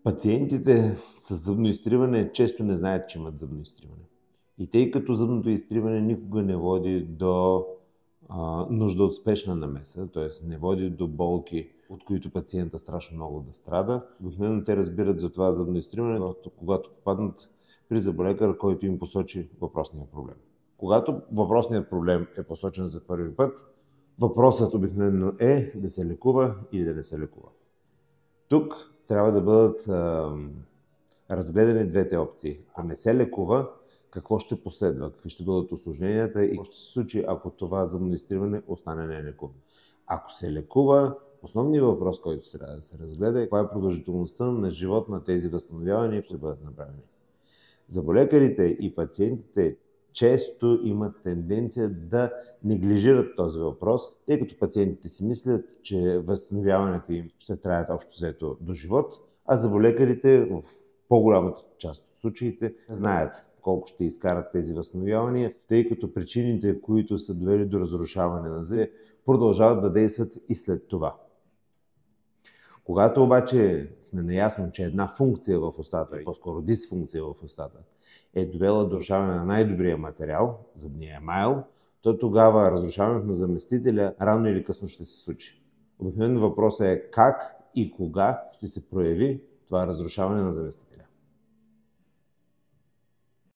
Пациентите с зъбно изтриване често не знаят, че имат зъбно изтриване. И тъй като зъбното изтриване никога не води до нужда от спешна намеса, т.е. не води до болки, от които пациента страшно много да страда, обикновено те разбират за това зъбно изтриване, когато попаднат при зъболекар, който им посочи въпросния проблем. Когато въпросният проблем е посочен за първи път, въпросът обикновено е да се лекува или да не се лекува. Тук трябва да бъдат разгледани двете опции. А не се лекува, какво ще последва, какви ще бъдат усложненията и какво ще се случи, ако това зъбно изтриване остане нелекувано. Ако се лекува, основният въпрос, който трябва да се разгледа е каква е продължителността на живот на тези възстановявания, ще бъдат направени. Зъболекарите и пациентите често имат тенденция да неглижират този въпрос, тъй като пациентите си мислят, че възстановяването им ще траят общо взето до живот, а зъболекарите в по-голямата част от случаите знаят колко ще изкарат тези възстановявания, тъй като причините, които са довели до разрушаване на зъби, продължават да действат и след това. Когато обаче сме наясно, че една функция в устата, по-скоро дисфункция в устата, е довела до разрушаване на най-добрия материал, зъбния емайл, то тогава разрушаването на заместителя рано или късно ще се случи. Обикновено въпросът е как и кога ще се прояви това разрушаване на заместителя.